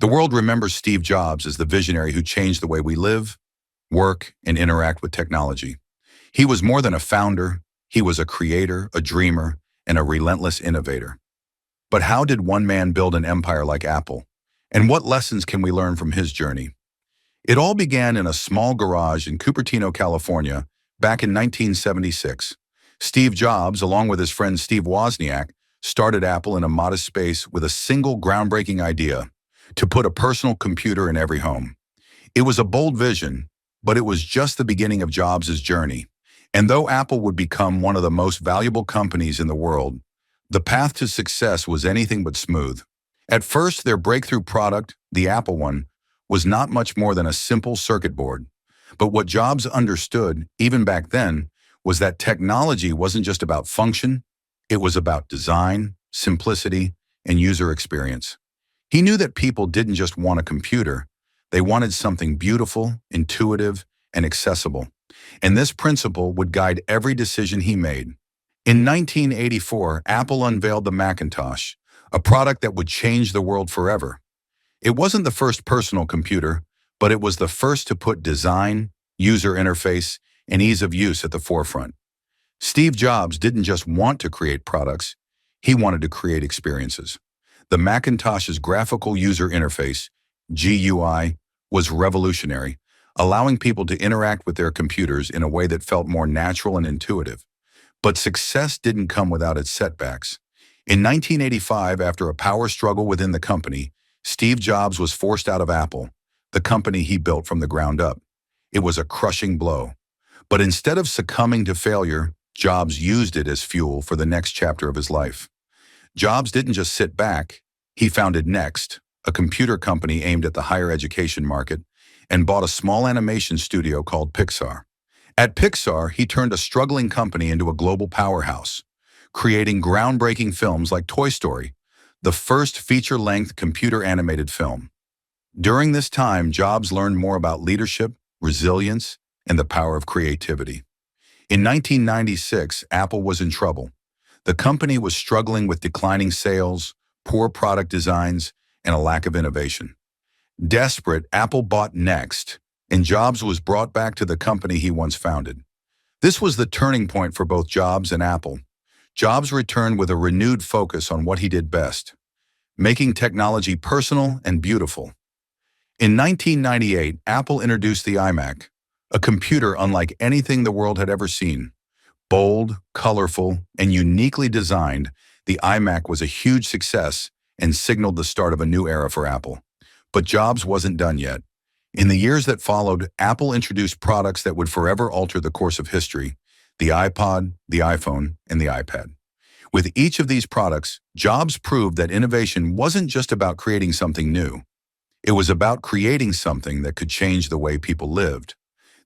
The world remembers Steve Jobs as the visionary who changed the way we live, work, and interact with technology. He was more than a founder, he was a creator, a dreamer, and a relentless innovator. But how did one man build an empire like Apple? And what lessons can we learn from his journey? It all began in a small garage in Cupertino, California, back in 1976. Steve Jobs, along with his friend Steve Wozniak, started Apple in a modest space with a single groundbreaking idea: to put a personal computer in every home. It was a bold vision, but it was just the beginning of Jobs' journey. And though Apple would become one of the most valuable companies in the world, the path to success was anything but smooth. At first, their breakthrough product, the Apple One, was not much more than a simple circuit board. But what Jobs understood, even back then, was that technology wasn't just about function, it was about design, simplicity, and user experience. He knew that people didn't just want a computer, they wanted something beautiful, intuitive, and accessible. And this principle would guide every decision he made. In 1984, Apple unveiled the Macintosh, a product that would change the world forever. It wasn't the first personal computer, but it was the first to put design, user interface, and ease of use at the forefront. Steve Jobs didn't just want to create products, he wanted to create experiences. The Macintosh's graphical user interface, GUI, was revolutionary, allowing people to interact with their computers in a way that felt more natural and intuitive. But success didn't come without its setbacks. In 1985, after a power struggle within the company, Steve Jobs was forced out of Apple, the company he built from the ground up. It was a crushing blow. But instead of succumbing to failure, Jobs used it as fuel for the next chapter of his life. Jobs didn't just sit back, he founded Next, a computer company aimed at the higher education market, and bought a small animation studio called Pixar. At Pixar, he turned a struggling company into a global powerhouse, creating groundbreaking films like Toy Story, the first feature-length computer-animated film. During this time, Jobs learned more about leadership, resilience, and the power of creativity. In 1996, Apple was in trouble. The company was struggling with declining sales, poor product designs, and a lack of innovation. Desperate, Apple bought Next, and Jobs was brought back to the company he once founded. This was the turning point for both Jobs and Apple. Jobs returned with a renewed focus on what he did best: making technology personal and beautiful. In 1998, Apple introduced the iMac, a computer unlike anything the world had ever seen. Bold, colorful, and uniquely designed, the iMac was a huge success and signaled the start of a new era for Apple. But Jobs wasn't done yet. In the years that followed, Apple introduced products that would forever alter the course of history: the iPod, the iPhone, and the iPad. With each of these products, Jobs proved that innovation wasn't just about creating something new. It was about creating something that could change the way people lived.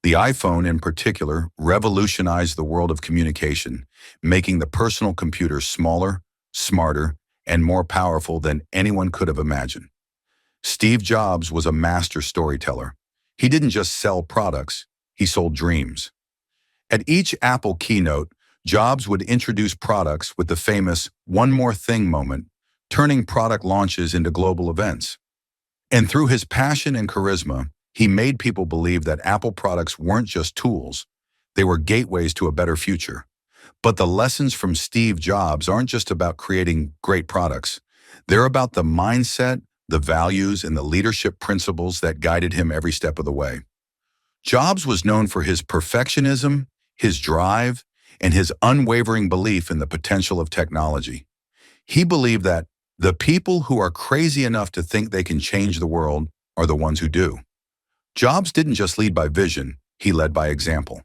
The iPhone, in particular, revolutionized the world of communication, making the personal computer smaller, smarter, and more powerful than anyone could have imagined. Steve Jobs was a master storyteller. He didn't just sell products, he sold dreams. At each Apple keynote, Jobs would introduce products with the famous "one more thing" moment, turning product launches into global events. And through his passion and charisma, he made people believe that Apple products weren't just tools, they were gateways to a better future. But the lessons from Steve Jobs aren't just about creating great products. They're about the mindset, the values, and the leadership principles that guided him every step of the way. Jobs was known for his perfectionism, his drive, and his unwavering belief in the potential of technology. He believed that the people who are crazy enough to think they can change the world are the ones who do. Jobs didn't just lead by vision, he led by example.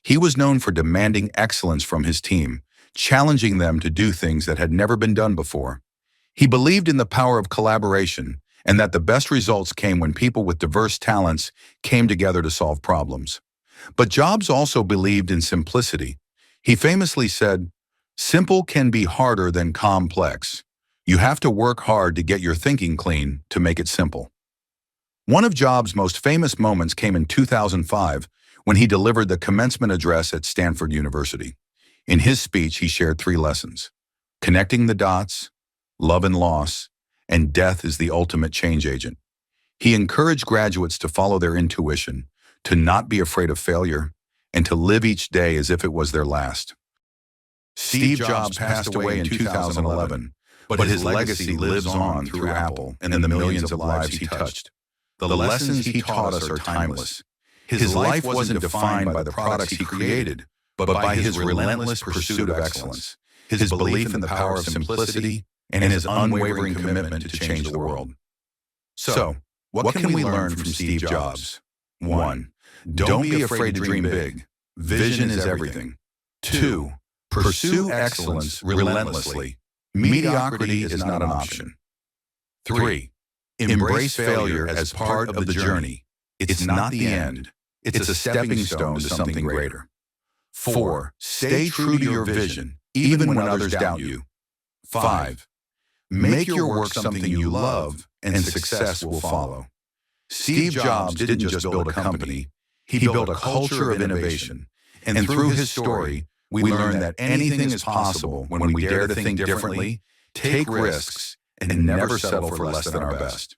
He was known for demanding excellence from his team, challenging them to do things that had never been done before. He believed in the power of collaboration and that the best results came when people with diverse talents came together to solve problems. But Jobs also believed in simplicity. He famously said, "Simple can be harder than complex. You have to work hard to get your thinking clean to make it simple." One of Jobs' most famous moments came in 2005 when he delivered the commencement address at Stanford University. In his speech, he shared 3 lessons: connecting the dots, love and loss, and death is the ultimate change agent. He encouraged graduates to follow their intuition, to not be afraid of failure, and to live each day as if it was their last. Steve Jobs passed away in 2011, but his legacy lives on through Apple and the millions of lives he touched. The lessons he taught us are timeless. His life wasn't defined by the products he created, but by his relentless pursuit of excellence, his belief in the power of simplicity, and his unwavering commitment to change the world. So, what can we learn from Steve Jobs? 1. Don't be afraid to dream big. Vision is everything. 2. Pursue excellence relentlessly. Mediocrity is not an option. 3. Embrace failure as part of the journey. It's not the end. It's a stepping stone to something greater. 4. Stay true to your vision, even when others doubt you. 5. Make your work something you love, and success will follow. Steve Jobs didn't just build a company, he built a culture of innovation. And through his story, we learn that anything is possible when we dare to think differently, take risks, and never settle for less than our best.